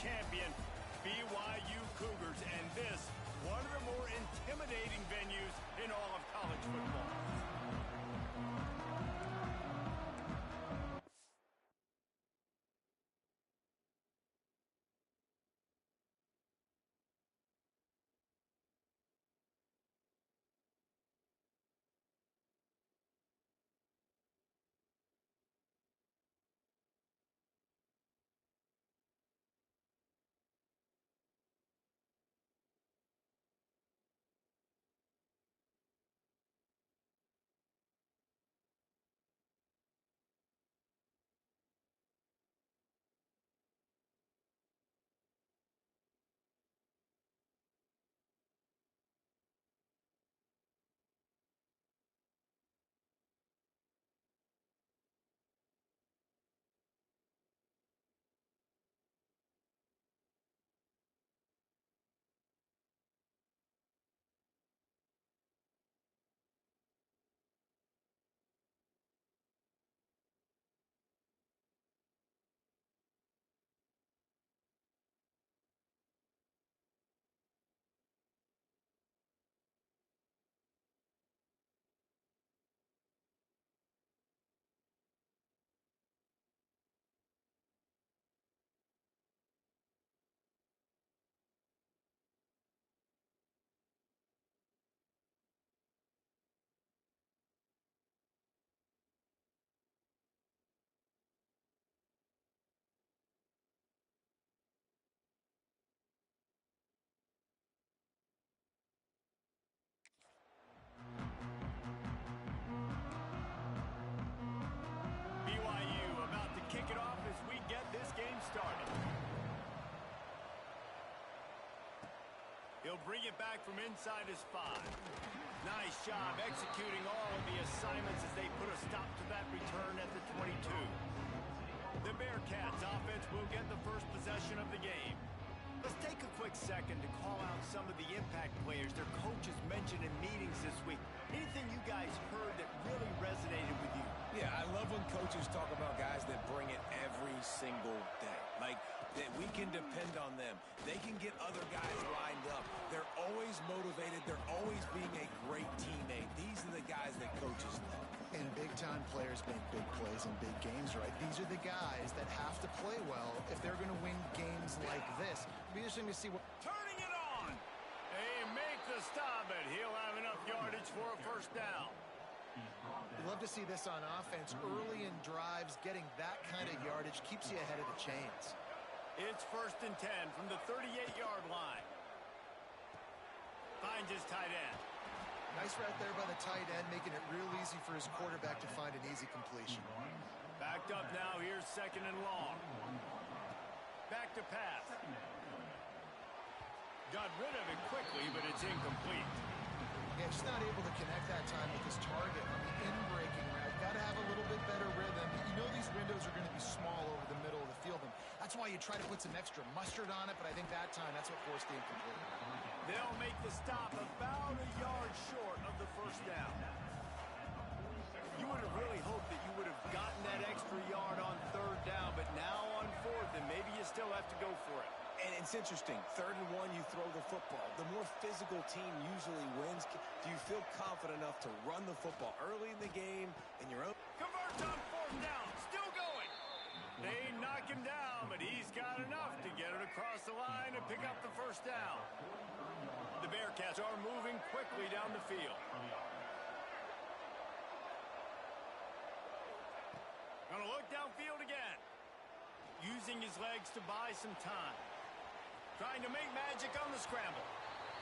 champion BYU Cougars, and this, one of the more intimidating venues in all of college football. BYU about to kick it off as we get this game started. He'll bring it back from inside his 5. Nice job executing all of the assignments as they put a stop to that return at the 22. The Bearcats offense will get the first possession of the game. Let's take a quick second to call out some of the impact players their coaches mentioned in meetings this week. Anything you guys heard that really resonated with you? Yeah, I love when coaches talk about guys that bring it every single day. Like, that we can depend on them. They can get other guys lined up. They're always motivated. They're always being a great teammate. These are the guys that coaches love. And big-time players make big plays in big games, right? These are the guys that have to play well if they're going to win games like this. It'll be interesting to see what... Turning it on! They make the stop, but he'll have enough yardage for a first down. You love to see this on offense. Early in drives, getting that kind of yardage keeps you ahead of the chains. It's 1st and 10 from the 38-yard line. Finds his tight end. Nice right there by the tight end, making it real easy for his quarterback to find an easy completion. Backed up now. Here's 2nd and long. Back to pass. Got rid of it quickly, but it's incomplete. Yeah, just not able to connect that time with his target on the in-breaking route. Got to have a little bit better rhythm. You know these windows are going to be small over the middle of the field, and that's why you try to put some extra mustard on it, but I think that time that's what forced the incomplete. They'll make the stop about a yard short of the first down. You would have really hoped that you would have gotten that extra yard on 3rd down, but now on 4th, and maybe you still have to go for it. And it's interesting. 3rd and 1, you throw the football. The more physical team usually wins. Do you feel confident enough to run the football early in the game in your own? Converts on 4th down. Still going. They knock him down, but he's got enough to get it across the line and pick up the first down. The Bearcats are moving quickly down the field. Gonna look downfield again. Using his legs to buy some time. Trying to make magic on the scramble.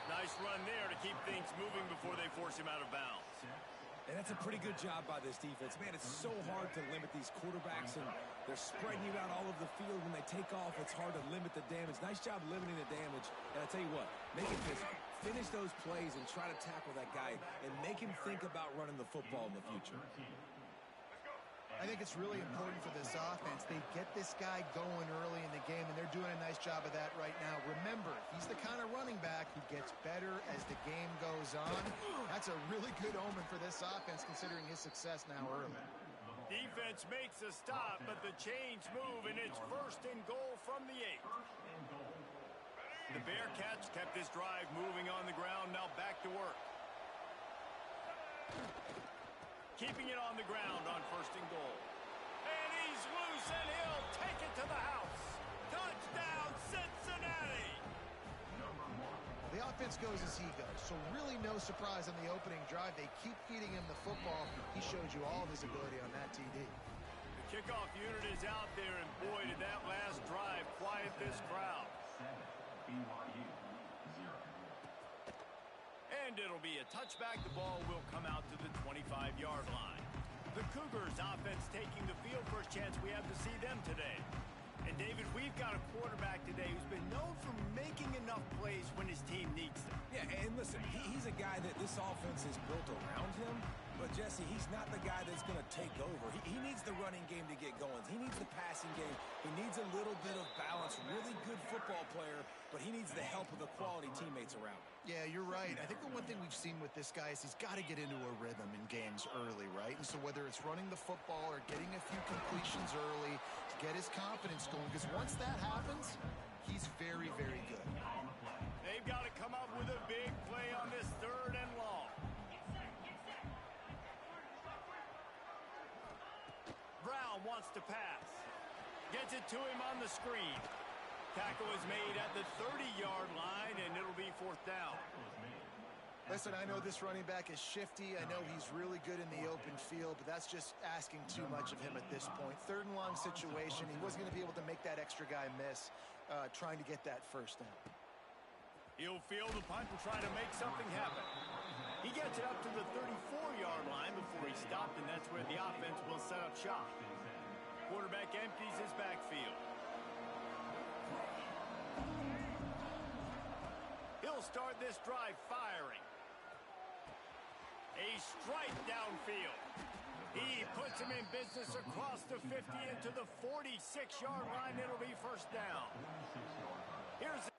Nice run there to keep things moving before they force him out of bounds. And that's a pretty good job by this defense. Man, it's so hard to limit these quarterbacks, and they're spreading you out all over the field. When they take off, it's hard to limit the damage. Nice job limiting the damage. And I tell you what, make it physical. Finish those plays and try to tackle that guy and make him think about running the football in the future. I think it's really important for this offense. They get this guy going early in the game, and they're doing a nice job of that right now. Remember, he's the kind of running back who gets better as the game goes on. That's a really good omen for this offense, considering his success now early. Defense makes a stop, but the chains move, and it's 1st and goal from the 8. The Bearcats kept this drive moving on the ground, now back to work. Keeping it on the ground on 1st and goal. And he's loose, and he'll take it to the house. Touchdown, Cincinnati! The offense goes as he goes, so really no surprise on the opening drive. They keep feeding him the football. He showed you all of his ability on that TD. The kickoff unit is out there, and boy, did that last drive quiet this crowd. And it'll be a touchback. The ball will come out to the 25-yard line. The Cougars offense taking the field. First chance we have to see them today. And David, we've got a quarterback today who's been known for making enough plays when his team needs them. Yeah, and listen, he's a guy that this offense is built around him. But, Jesse, he's not the guy that's going to take over. He needs the running game to get going. He needs the passing game. He needs a little bit of balance. Really good football player, but he needs the help of the quality teammates around him. Yeah, you're right. I think the one thing we've seen with this guy is he's got to get into a rhythm in games early, right? And so whether it's running the football or getting a few completions early to get his confidence going, because once that happens, he's very, very good. They've got to come up with a big play on this 3rd and long. Brown wants to pass. Gets it to him on the screen. Tackle is made at the 30-yard line, and it'll be 4th down. Listen, I know this running back is shifty. I know he's really good in the open field, but that's just asking too much of him at this point. 3rd and long situation. He wasn't going to be able to make that extra guy miss trying to get that 1st down. He'll field the punt and try to make something happen. He gets it up to the 34-yard line before he stopped, and that's where the offense will set up shop. Quarterback empties his backfield. He'll start this drive firing. A strike downfield. He puts him in business across the 50 into the 46-yard line. It'll be 1st down. Here's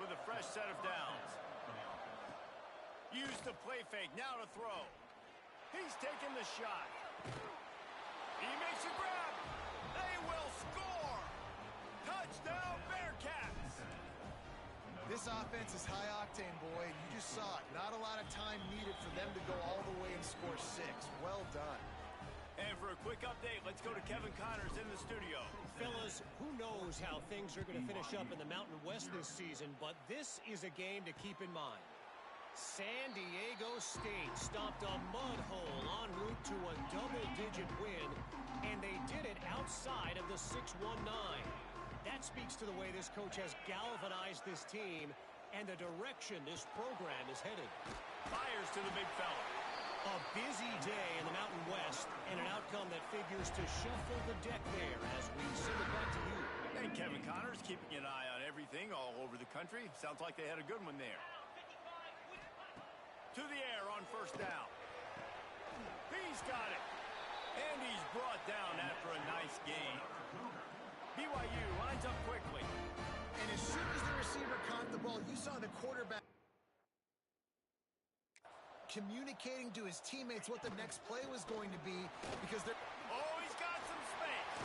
with a fresh set of downs. Use the play fake, now to throw. He's taking the shot. He makes a grab. They will score. Touchdown, Bearcats. This offense is high octane, boy, and you just saw it. Not a lot of time needed for them to go all the way and score 6. Well done. And for a quick update, let's go to Kevin Connors in the studio. Fellas, who knows how things are going to finish up in the Mountain West this season, but this is a game to keep in mind. San Diego State stopped a mud hole en route to a double-digit win, and they did it outside of the 619. That speaks to the way this coach has galvanized this team and the direction this program is headed. Fires to the big fella. A busy day in the Mountain West, and an outcome that figures to shuffle the deck there as we send it back to you. And Kevin Connors keeping an eye on everything all over the country. Sounds like they had a good one there. To the air on 1st down. He's got it. And he's brought down after a nice gain. BYU lines up quickly. And as soon as the receiver caught the ball, you saw the quarterback communicating to his teammates what the next play was going to be because they're... Oh, he's got some space.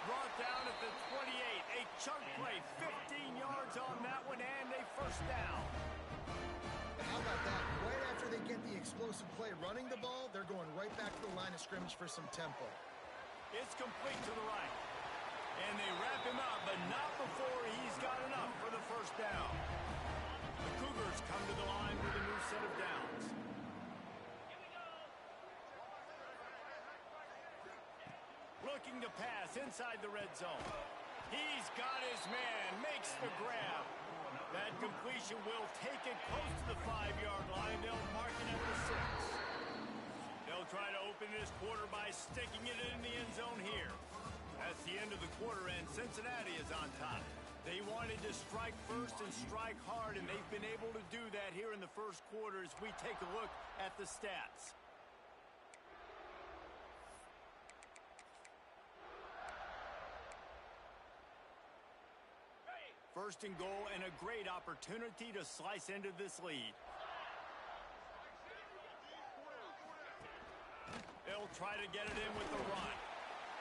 Brought down at the 28. A chunk play, 15 yards on that one, and a 1st down. How about that? Right after they get the explosive play running the ball, they're going right back to the line of scrimmage for some tempo. It's complete to the right. And they wrap him up, but not before he's got enough for the 1st down. The Cougars come to the line with a new set of downs. Looking to pass inside the red zone. He's got his man, makes the grab. That completion will take it close to the 5-yard line. They'll mark it at the 6. They'll try to open this quarter by sticking it in the end zone here. That's the end of the quarter, and Cincinnati is on top. They wanted to strike first and strike hard, and they've been able to do that here in the 1st quarter as we take a look at the stats. First and goal and a great opportunity to slice into this lead. They'll try to get it in with the run.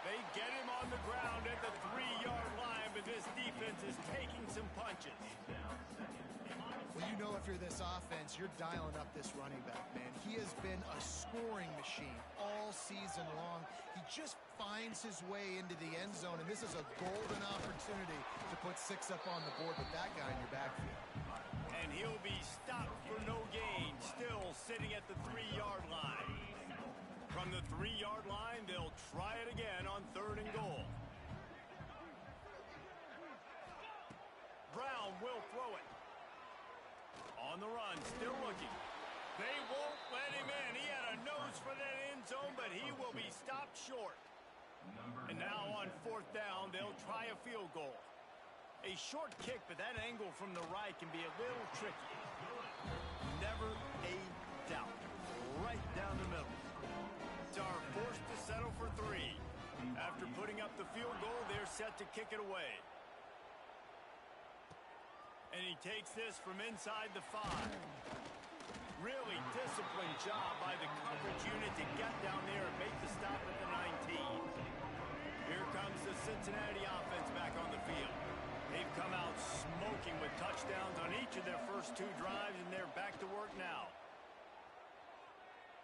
They get him on the ground at the 3-yard line, but this defense is taking some punches. Well, you know if you're this offense, you're dialing up this running back, man. He has been a scoring machine all season long. He just finds his way into the end zone, and this is a golden opportunity to put 6 up on the board with that guy in your backfield. And he'll be stopped for no gain, still sitting at the 3-yard line. From the 3-yard line, they'll try it again on 3rd and goal. Brown will throw it. On the run, still looking. They won't let him in. He had a nose for that end zone, but he will be stopped short. And now on 4th down, they'll try a field goal. A short kick, but that angle from the right can be a little tricky. Never a doubt. Right down the middle. Are forced to settle for 3. After putting up the field goal, they're set to kick it away. And he takes this from inside the 5. Really disciplined job by the coverage unit to get down there and make the stop at the 19. Here comes the Cincinnati offense back on the field. They've come out smoking with touchdowns on each of their first 2 drives, and they're back to work now.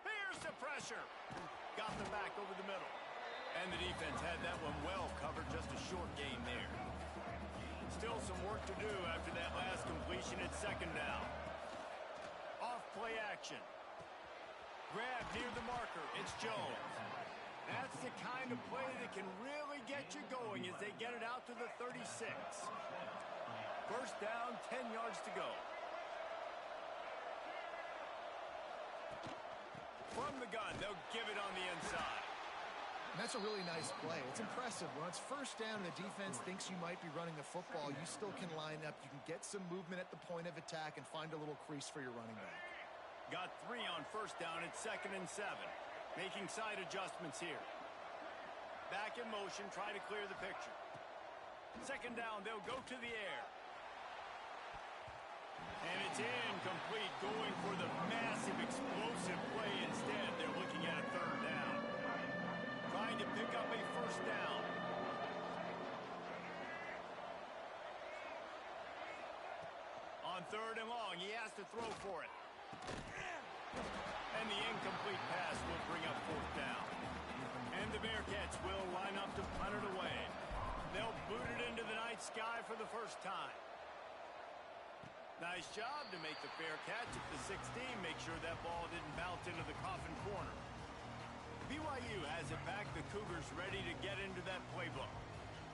Here's the pressure. Got them back over the middle. And the defense had that one well covered, just a short gain there. Still some work to do after that last completion at 2nd down. Off play action. Grab near the marker. It's Jones. That's the kind of play that can really get you going as they get it out to the 36. First down, 10 yards to go. From the gun, they'll give it on the inside. And that's a really nice play. It's impressive. When it's first down and the defense thinks you might be running the football, you still can line up. You can get some movement at the point of attack and find a little crease for your running back. Got 3 on first down at 2nd and 7. Making side adjustments here. Back in motion, try to clear the picture. 2nd down, they'll go to the air. And it's incomplete, going for the massive explosive play instead. They're looking at a 3rd down. Trying to pick up a 1st down. On 3rd and long, he has to throw for it. And the incomplete pass will bring up 4th down. And the Bearcats will line up to punt it away. They'll boot it into the night sky for the first time. Nice job to make the fair catch at the 16. Make sure that ball didn't bounce into the coffin corner. BYU has it back. The Cougars ready to get into that playbook.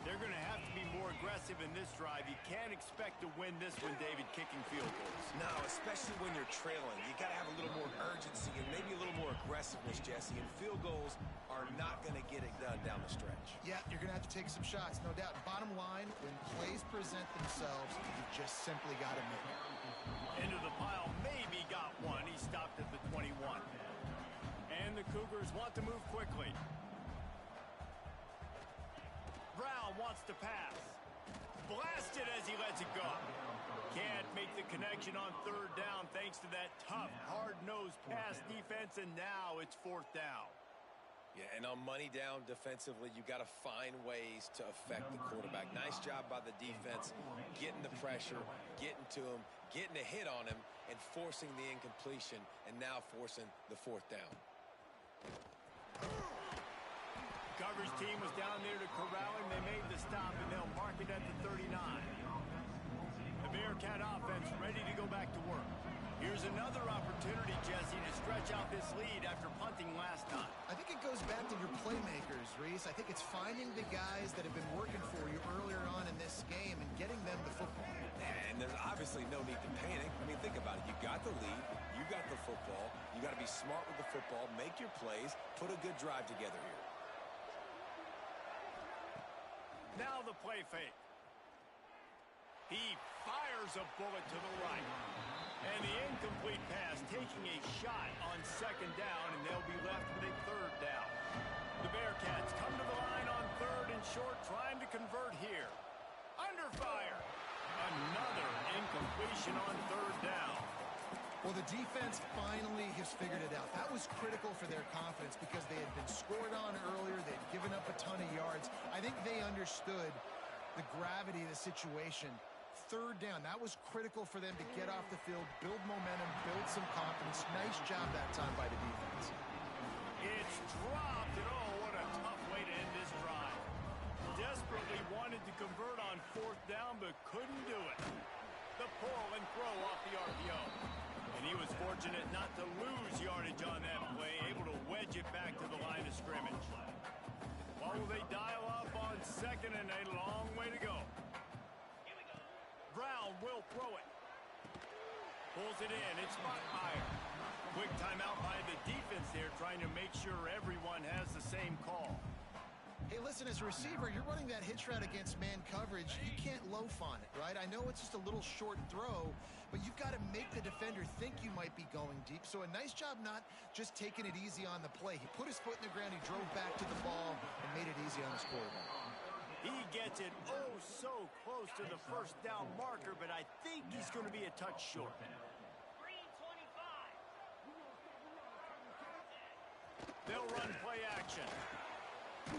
They're going to have to be more aggressive in this drive. You can't expect to win this one, David, kicking field goals. No, especially when you're trailing. You got to have a little more urgency and maybe a little more aggressiveness, Jesse. And field goals are not going to get it done down the stretch. Yeah, you're going to have to take some shots, no doubt. Bottom line, when plays present themselves, you just simply got to make it. Into the pile, maybe got one. He stopped at the 21. And the Cougars want to move quickly. Brown wants to pass. Blasted as he lets it go. Can't make the connection on 3rd down thanks to that tough, hard-nosed pass defense, and now it's 4th down. Yeah, and on money down defensively, you got to find ways to affect the quarterback. Nice job by the defense, getting the pressure, getting to him, getting a hit on him, and forcing the incompletion, and now forcing the 4th down. Coverage team was down there to corral him. They made the stop, and they'll mark it at the 39. The Bearcat offense ready to go back to work. Here's another opportunity, Jesse, to stretch out this lead after punting last time. I think it goes back to your playmakers, Reese. I think it's finding the guys that have been working for you earlier on in this game and getting them the football. And there's obviously no need to panic. I mean, think about it. You got the lead. You got the football. You got to be smart with the football. Make your plays. Put a good drive together here. Now the play fake. He fires a bullet to the right. And the incomplete pass taking a shot on 2nd down, and they'll be left with a 3rd down. The Bearcats come to the line on 3rd and short, trying to convert here. Under fire. completion on third down. Well, the defense finally has figured it out. That was critical for their confidence because they had been scored on earlier. They'd given up a ton of yards. I think they understood the gravity of the situation. Third down, that was critical for them to get off the field, build momentum, build some confidence. Nice job that time by the defense. It's dropped, and oh, what a tough way to end this drive. Desperately wanted to convert on fourth down, but couldn't do it. The pull and throw off the RPO. And he was fortunate not to lose yardage on that play, able to wedge it back to the line of scrimmage. What will they dial up on second and a long way to go? Brown will throw it. Pulls it in. It's Spotfire. Quick timeout by the defense there, trying to make sure everyone has the same call. Hey, listen, as a receiver, you're running that hitch route against man coverage. You can't loaf on it, right? I know it's just a little short throw, but you've got to make the defender think you might be going deep. So a nice job not just taking it easy on the play. He put his foot in the ground, he drove back to the ball, and made it easy on his quarterback. He gets it oh so close to the first down marker, but I think he's going to be a touch short. They'll run play action.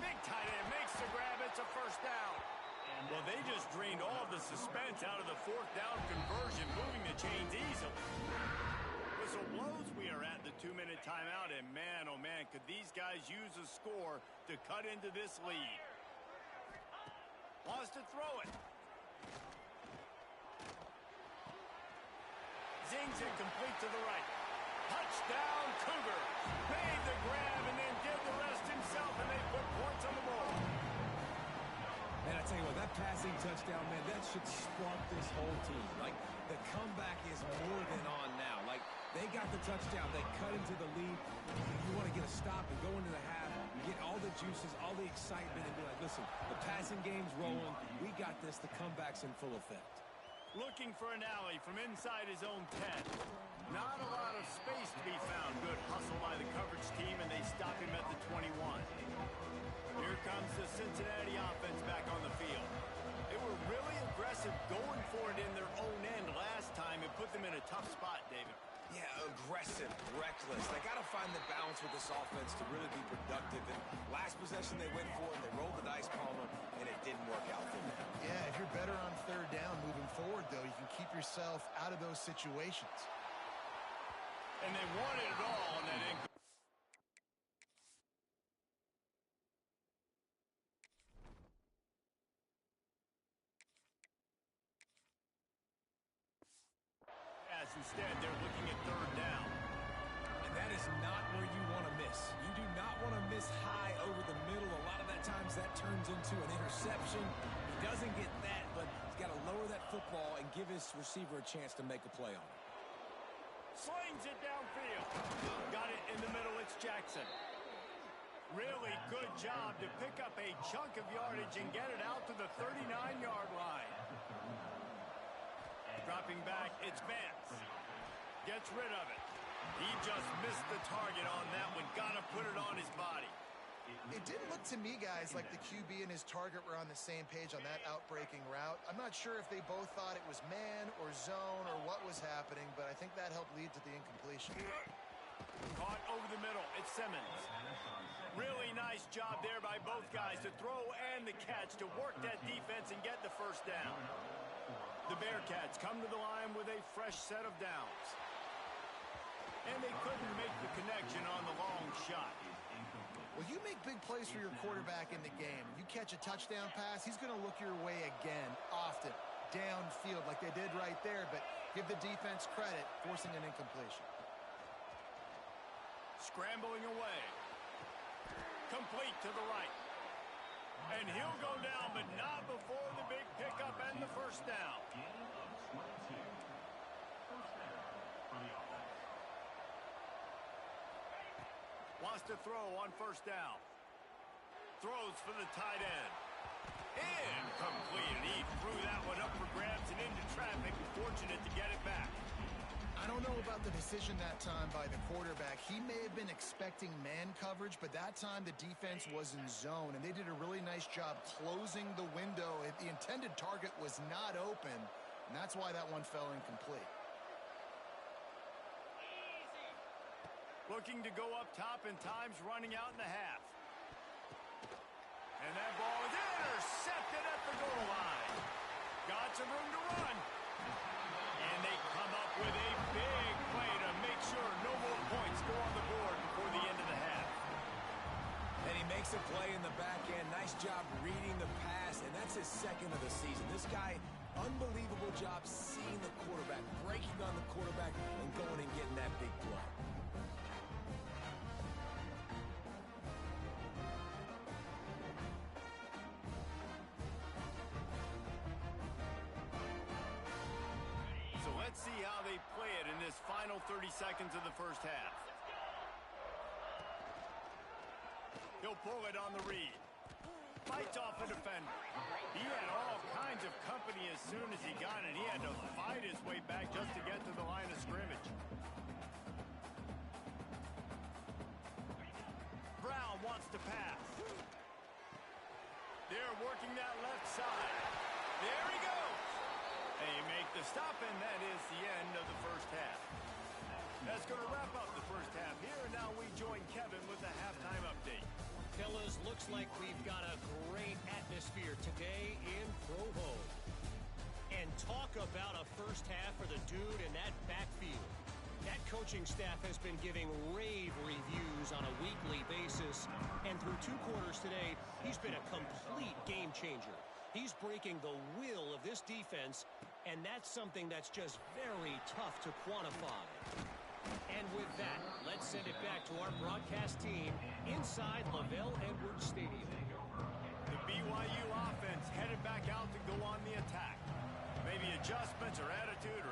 Big tight end makes the grab. It's a first down. Well, they just drained all of the suspense out of the fourth down conversion, moving the chains easily. Whistle blows. We are at the 2-minute timeout, and man, oh man, could these guys use a score to cut into this lead. Wants to throw it. Zings it complete to the right. Touchdown, Cougar. Made the grab and then did the rest himself, and they put points on the board. Man, I tell you what, that passing touchdown, man, that should spark this whole team. Like, the comeback is more than on now. Like, they got the touchdown. They cut into the lead. You want to get a stop and go into the half, get all the juices, all the excitement, and be like, listen, the passing game's rolling. We got this. The comeback's in full effect. Looking for an alley from inside his own 10. Not a lot of space to be found. Good hustle by the coverage team, and they stop him at the 21. Here comes the Cincinnati offense back on the field. They were really aggressive going for it in their own end last time and put them in a tough spot, David. Yeah, aggressive, reckless. They got to find the balance with this offense to really be productive. And last possession they went for it, they rolled the dice, Palmer, and it didn't work out for them. Yeah, if you're better on third down moving forward, though, you can keep yourself out of those situations. And they wanted it all on that income. Instead, they're looking at third down. And that is not where you want to miss. You do not want to miss high over the middle. A lot of that times that turns into an interception. He doesn't get that, but he's got to lower that football and give his receiver a chance to make a play on it. Slings it downfield. Got it in the middle. It's Jackson. Really good job to pick up a chunk of yardage and get it out to the 39-yard line. Dropping back, it's Vance. Gets rid of it. He just missed the target on that one. Got to put it on his body. It didn't look to me, guys, like the QB and his target were on the same page on that outbreaking route. I'm not sure if they both thought it was man or zone or what was happening, but I think that helped lead to the incompletion. Caught over the middle. It's Simmons. Really nice job there by both guys to throw and the catch to work that defense and get the first down. The Bearcats come to the line with a fresh set of downs. And they couldn't make the connection on the long shot. Well, you make big plays for your quarterback in the game. You catch a touchdown pass, he's going to look your way again, often, downfield like they did right there, but give the defense credit, forcing an incompletion. Scrambling away. Complete to the right. And he'll go down, but not before the big pickup and the first down. Wants to throw on first down. Throws for the tight end. Incomplete. He threw that one up for grabs and into traffic. Fortunate to get it back. I don't know about the decision that time by the quarterback. He may have been expecting man coverage, but that time the defense was in zone, and they did a really nice job closing the window. The intended target was not open, And that's why that one fell incomplete. Looking to go up top, and time's running out in the half. And that ball is intercepted at the goal line. Got some room to run. And they come up with a big play to make sure no more points go on the board before the end of the half. And he makes a play in the back end. Nice job reading the pass, and that's his second of the season. This guy, unbelievable job seeing the quarterback, breaking on the quarterback, and going and getting that big play. So let's see how they play it in this final 30 seconds of the first half. He'll pull it on the read. Fights off a defender. He had all kinds of company as soon as he got it. He had to fight his way back just to get to the line of scrimmage. Brown wants to pass. They're working that left side. There he goes. They make the stop, and that is the end of the first half. That's going to wrap up the first half here, and now we join Kevin with the halftime update. Fellas, looks like we've got a great atmosphere today in Provo. And talk about a first half for the dude in that backfield. That coaching staff has been giving rave reviews on a weekly basis. And through 2 quarters today, he's been a complete game changer. He's breaking the will of this defense, and that's something that's just very tough to quantify. And with that, let's send it back to our broadcast team inside Lavelle Edwards Stadium. The BYU offense headed back out to go on the attack. Maybe adjustments or attitude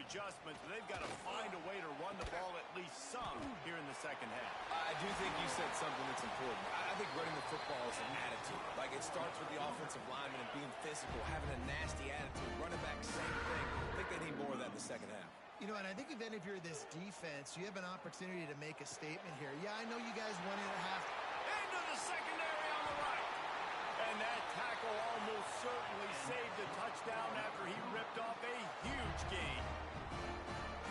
adjustments, but they've got to find a way to run the ball at least some here in the second half. I do think you said something that's important. I think running the football is an attitude. Like, it starts with the offensive lineman and being physical, having a nasty attitude. Running back, same thing. I think they need more of that in the second half. You know, and I think even if you're this defense, you have an opportunity to make a statement here. Yeah, I know you guys won it at half. Into the secondary on the right. And that tackle almost certainly saved a touchdown after he ripped off a huge gain.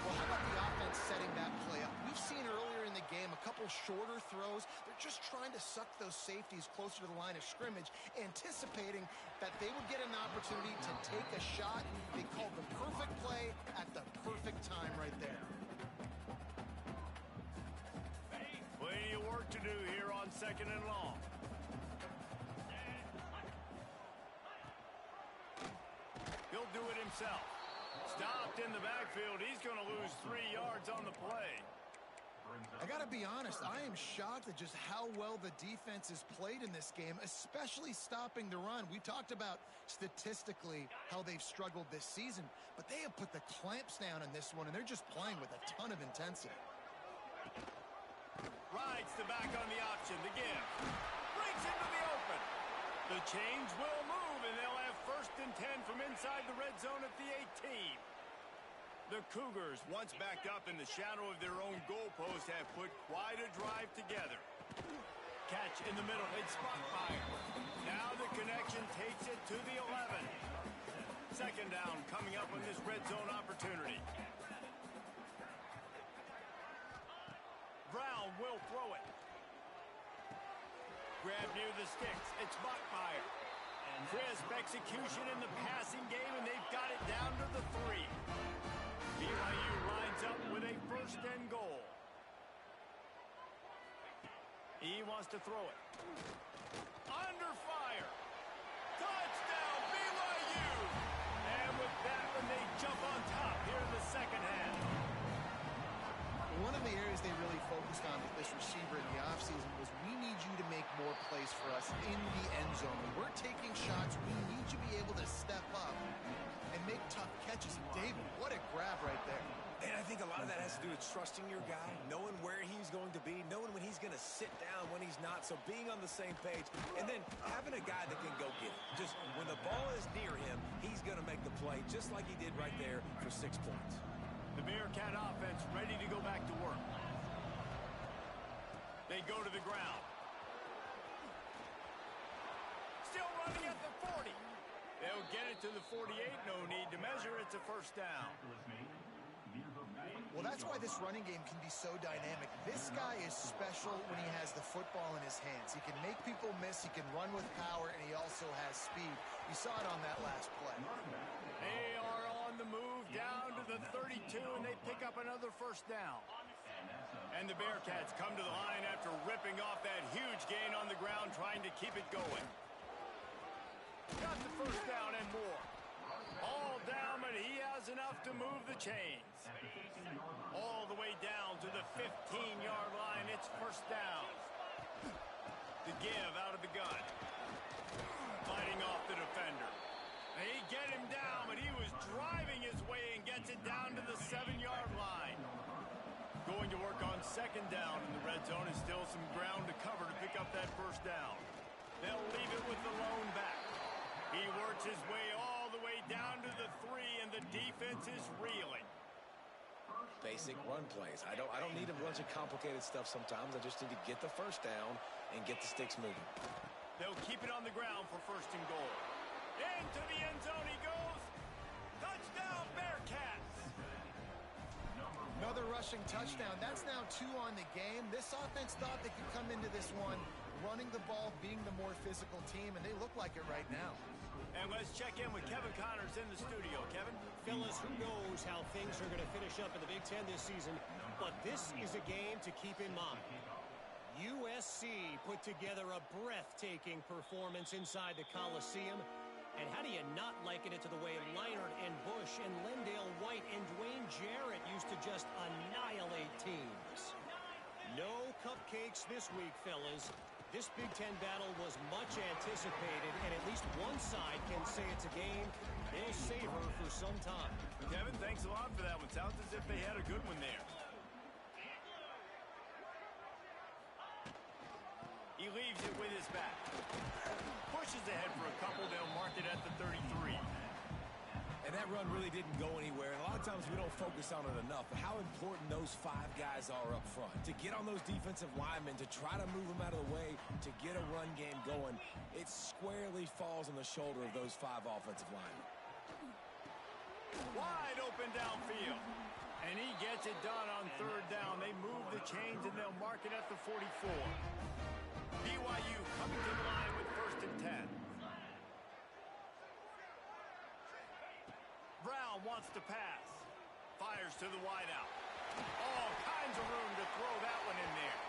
Well, how about the offense setting that play up? We've seen earlier in the game a couple shorter throws. They're just trying to suck those safeties closer to the line of scrimmage, anticipating that they would get an opportunity to take a shot. They called the perfect play at the perfect time right there. Plenty of work to do here on 2nd and long. He'll do it himself. Stopped in the backfield. He's going to lose 3 yards on the play. I got to be honest, I am shocked at just how well the defense has played in this game, especially stopping the run. We talked about statistically how they've struggled this season, but they have put the clamps down in this one, and they're just playing with a ton of intensity. Rides the back on the option. The give. Breaks into the open. The change will move, and they'll have 1st and 10 from inside the red zone at the 18. The Cougars, once backed up in the shadow of their own goalpost, have put quite a drive together. Catch in the middle. It's spot fire. Now the connection takes it to the 11. 2nd down coming up on this red zone opportunity. Brown will throw it. Grab near the sticks. It's Bachmeyer. And crisp execution in the passing game, and they've got it down to the 3. BYU lines up with a 1st and goal. He wants to throw it. Under fire. Touchdown, BYU! And with that one, they jump on top here in the second half. One of the areas they really focused on with this receiver in the offseason was, we need you to make more plays for us in the end zone. When we're taking shots, we need you to be able to step up and make tough catches. And David, what a grab right there. And I think a lot of that has to do with trusting your guy, knowing where he's going to be, knowing when he's going to sit down, when he's not. So being on the same page, and then having a guy that can go get it. Just when the ball is near him, he's going to make the play, just like he did right there for 6 points. The Bearcat offense ready to go back to work. They go to the ground. Still running at the 40. They'll get it to the 48. No need to measure. it's a first down. Well, that's why this running game can be so dynamic. This guy is special when he has the football in his hands. He can make people miss, he can run with power, and he also has speed. You saw it on that last play. They are on the move down to the 32, and they pick up another first down. And the Bearcats come to the line after ripping off that huge gain on the ground, trying to keep it going. Got the first down and more. All down, but he has enough to move the chains. All the way down to the 15-yard line. It's first down. The give out of the gun. Fighting off the defender. They get him down, but he was driving his way and gets it down to the 7-yard line. Going to work on second down in the red zone, and still some ground to cover to pick up that first down. They'll leave it with the lone back. He works his way all the way down to the 3, and the defense is reeling. Basic run plays. I don't need a bunch of complicated stuff sometimes. I just need to get the first down and get the sticks moving. They'll keep it on the ground for first and goal. Into the end zone he goes. Touchdown, Bearcats. Another rushing touchdown. That's now 2 on the game. This offense thought they could come into this one running the ball, being the more physical team, and they look like it right now. And let's check in with Kevin Connors in the studio. Kevin? Fellas, who knows how things are going to finish up in the Big Ten this season, but this is a game to keep in mind. USC put together a breathtaking performance inside the Coliseum, and how do you not liken it to the way Leinart and Bush and Lendale White and Dwayne Jarrett used to just annihilate teams? No cupcakes this week, fellas. This Big Ten battle was much anticipated, and at least one side can say it's a game they'll savor for some time. Kevin, thanks a lot for that one. Sounds as if they had a good one there. He leaves it with his back. Pushes ahead for a couple. They'll mark it at the 33. And that run really didn't go anywhere. And a lot of times we don't focus on it enough. But how important those 5 guys are up front. To get on those defensive linemen, to try to move them out of the way, to get a run game going, it squarely falls on the shoulder of those 5 offensive linemen. Wide open downfield. And he gets it done on third down. They move the chains, and they'll mark it at the 44. BYU coming to the line with first and 10. Brown wants to pass. Fires to the wideout. All kinds of room to throw that one in there.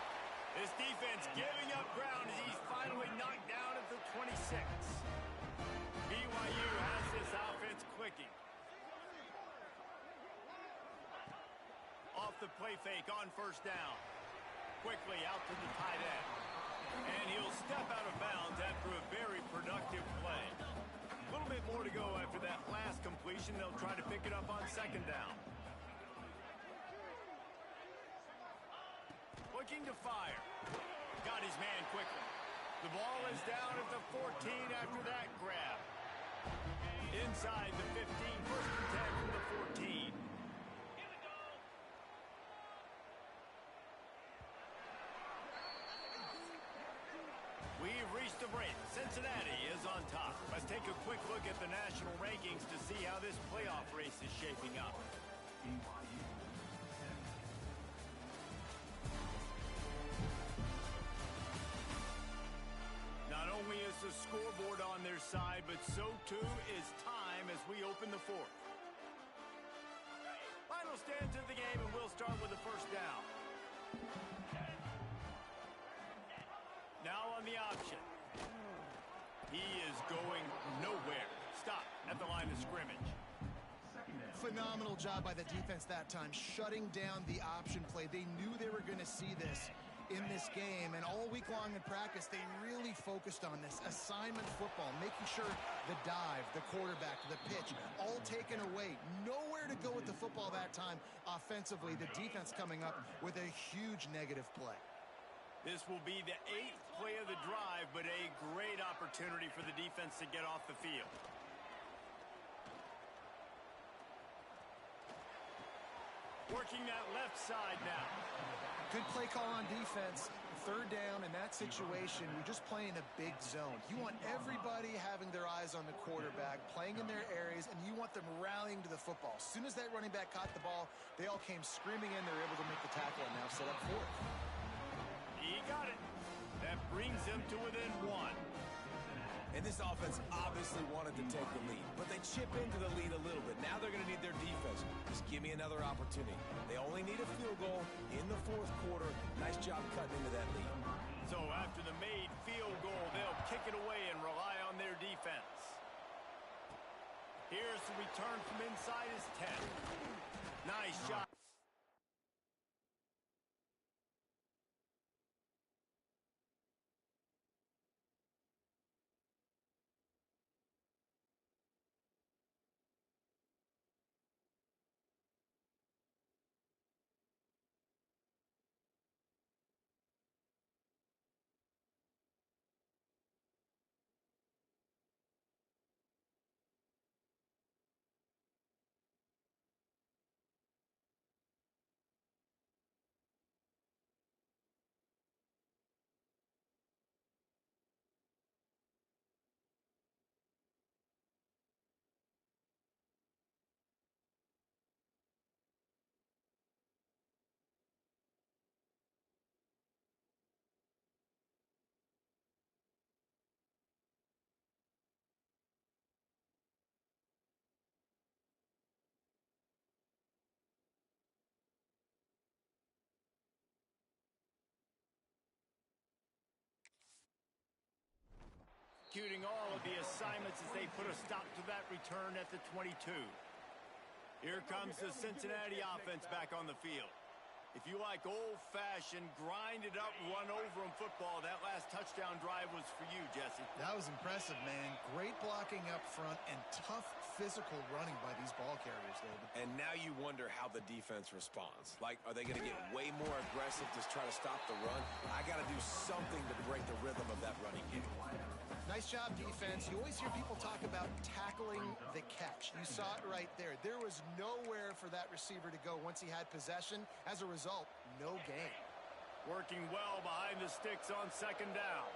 This defense giving up ground as he's finally knocked down at the 26. BYU has this offense clicking. Off the play fake on first down. Quickly out to the tight end. And he'll step out of bounds after a very productive play. A little bit more to go after that last completion. They'll try to pick it up on second down. Looking to fire. Got his man quickly. The ball is down at the 14 after that grab. Inside the 15, first and 10 from the 14. We've reached a break. Cincinnati is on top. Let's take a quick look at the national rankings to see how this playoff race is shaping up. Not only is the scoreboard on their side, but so too is time as we open the fourth. Final stands of the game, and we'll start with the first down. Now on the option. He is going nowhere. Stop at the line of scrimmage. Phenomenal job by the defense that time, shutting down the option play. They knew they were going to see this in this game, and all week long in practice, they really focused on this assignment football, making sure the dive, the quarterback, the pitch, all taken away. Nowhere to go with the football that time offensively. The defense coming up with a huge negative play. This will be the 8th play of the drive, but a great opportunity for the defense to get off the field. Working that left side now. Good play call on defense. Third down in that situation, you're just playing a big zone. You want everybody having their eyes on the quarterback, playing in their areas, and you want the them rallying to the football. As soon as that running back caught the ball, they all came screaming in. They're able to make the tackle and now set up fourth. He got it. That brings him to within 1. And this offense obviously wanted to take the lead, but they chip into the lead a little bit. Now they're going to need their defense. Just give me another opportunity. They only need a field goal in the fourth quarter. Nice job cutting into that lead. So after the made field goal, they'll kick it away and rely on their defense. Here's the return from inside his 10. Nice shot. Executing all of the assignments as they put a stop to that return at the 22. Here comes the Cincinnati offense back on the field. If you like old-fashioned, grind-it-up, run-over-'em football, that last touchdown drive was for you, Jesse. That was impressive, man. Great blocking up front and tough physical running by these ball carriers, David. And now you wonder how the defense responds. Like, are they going to get way more aggressive to try to stop the run? I got to do something to break the rhythm of that running game. Nice job, defense. You always hear people talk about tackling the catch. You saw it right there. There was nowhere for that receiver to go once he had possession. As a result, no gain. Working well behind the sticks on second down.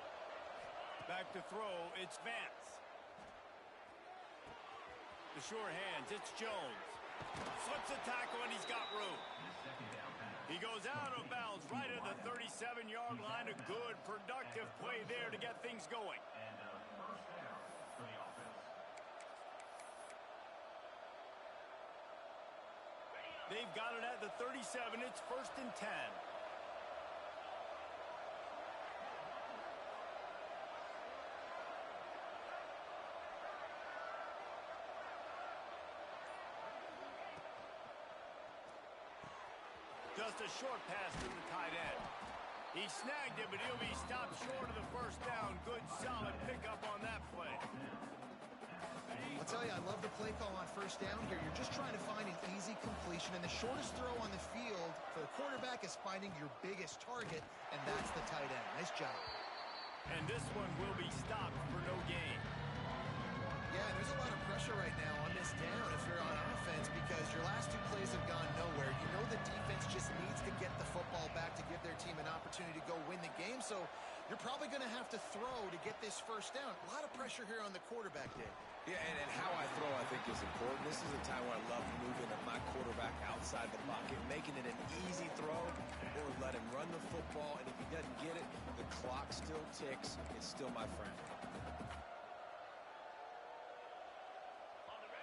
Back to throw, it's Vance. The short hands, it's Jones. Slips a tackle and he's got room. He goes out of bounds right at the 37-yard line. A good, productive play there to get things going. They've got it at the 37. It's 1st and 10. Just a short pass to the tight end. He snagged it, but he'll be stopped short of the first down. Good, solid pickup on that play. I'll tell you, I love the play call on first down here. You're just trying to find an easy completion, and the shortest throw on the field for the quarterback is finding your biggest target, and that's the tight end. Nice job. And this one will be stopped for no gain. Yeah, there's a lot of pressure right now on this down if you're on offense because your last two plays have gone nowhere. You know the defense just needs to get the football back to give their team an opportunity to go win the game, so you're probably going to have to throw to get this first down. A lot of pressure here on the quarterback, Dave. Yeah, and how I throw, I think, is important. This is a time where I love moving my quarterback outside the pocket, making it an easy throw, or let him run the football, and if he doesn't get it, the clock still ticks. It's still my friend.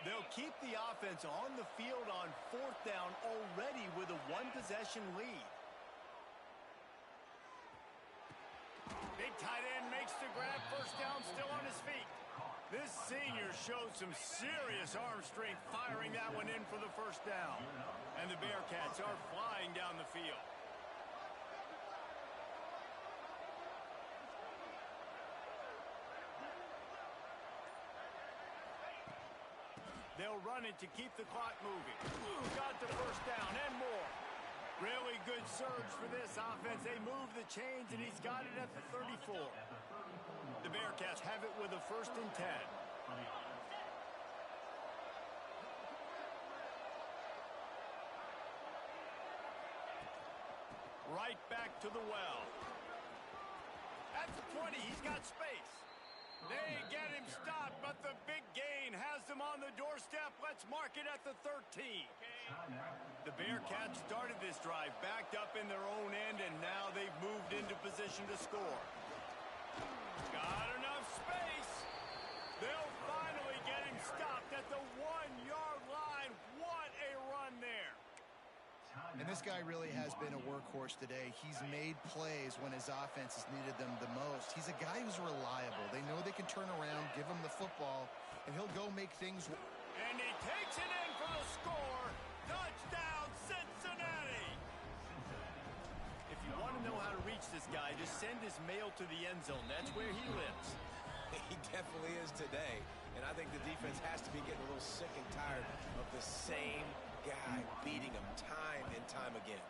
They'll keep the offense on the field on 4th down already with a one-possession lead. Big tight end makes the grab. First down, still on his feet. This senior showed some serious arm strength firing that one in for the first down. And the Bearcats are flying down the field. They'll run it to keep the clock moving. Got the first down and more. Really good surge for this offense. They move the chains, and he's got it at the 34. The Bearcats have it with a 1st and 10. Right back to the well. At the 20, he's got space. They get him stopped, but the big gain gain has them on the doorstep. Let's mark it at the 13. The Bearcats started this drive backed up in their own end, and now they've moved into position to score. Got enough space. They'll finally get him stopped at the 1-yard line. What a run there. And this guy really has been a workhorse today. He's made plays when his offense has needed them the most. He's a guy who's reliable. They know they can turn around, give him the football, and he'll go make things. And he takes it in for the score. Touchdown, Cincinnati. If you want to know how to reach this guy, just send his mail to the end zone. That's where he lives. He definitely is today. And I think the defense has to be getting a little sick and tired of the same guy beating him time and time again.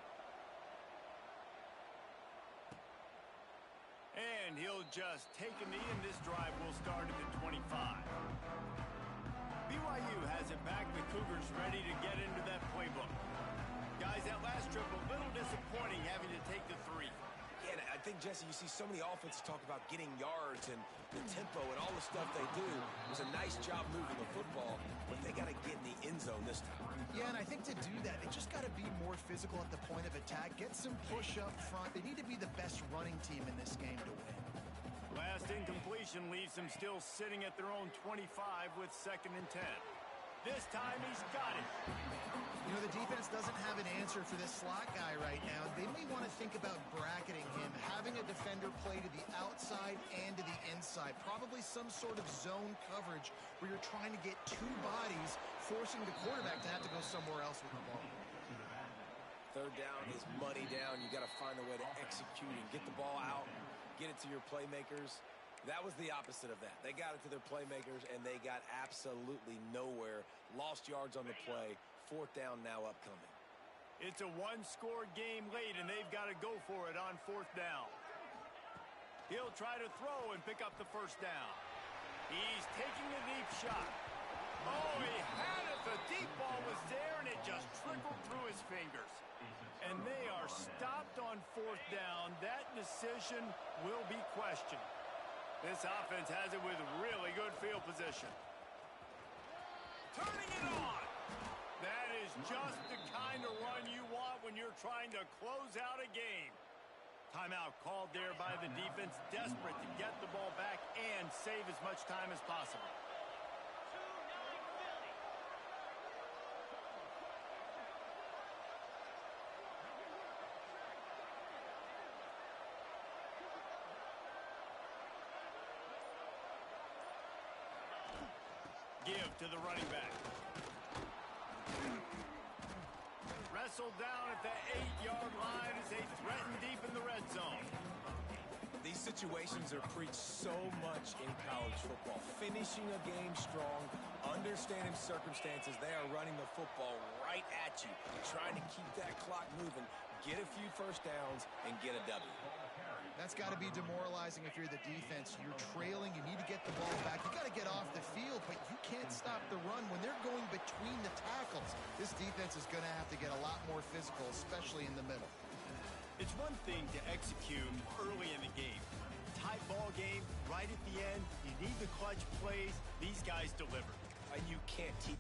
And he'll just take a knee, and this drive will start at the 25. BYU has it back. The Cougars ready to get into that playbook. Guys, that last trip a little disappointing having to take the 3. Yeah, and I think, Jesse, you see so many offenses talk about getting yards and the tempo and all the stuff they do. It was a nice job moving the football, but they got to get in the end zone this time. Yeah, and I think to do that, they just got to be more physical at the point of attack, get some push up front. They need to be the best running team in this game to win. Last incompletion leaves them still sitting at their own 25 with 2nd and 10. This time he's got it. You know, the defense doesn't have an answer for this slot guy right now. They may want to think about bracketing him, having a defender play to the outside and to the inside. Probably some sort of zone coverage where you're trying to get 2 bodies, forcing the quarterback to have to go somewhere else with the ball. 3rd down is money down. You got to find a way to execute and get the ball out, get it to your playmakers. That was the opposite of that. They got it to their playmakers, and they got absolutely nowhere. Lost yards on the play. 4th down now upcoming. It's a 1-score game late, and they've got to go for it on 4th down. He'll try to throw and pick up the 1st down. He's taking a deep shot. Oh, he had it. The deep ball was there, and it just trickled through his fingers. And they are stopped on 4th down. That decision will be questioned. This offense has it with really good field position. Turning it on. That is just the kind of run you want when you're trying to close out a game. Timeout called there by the defense, desperate to get the ball back and save as much time as possible. Give to the running back. Wrestled down at the 8-yard line as they threaten deep in the red zone. These situations are preached so much in college football. Finishing a game strong, understanding circumstances. They are running the football right at you, trying to keep that clock moving, get a few 1st downs, and get a W. That's got to be demoralizing if you're the defense. You're trailing. You need to get the ball back. You got to get off the field, but you can't stop the run. When they're going between the tackles, this defense is going to have to get a lot more physical, especially in the middle. It's one thing to execute early in the game. Tight ball game, right at the end. You need the clutch plays. These guys deliver. And you can't teach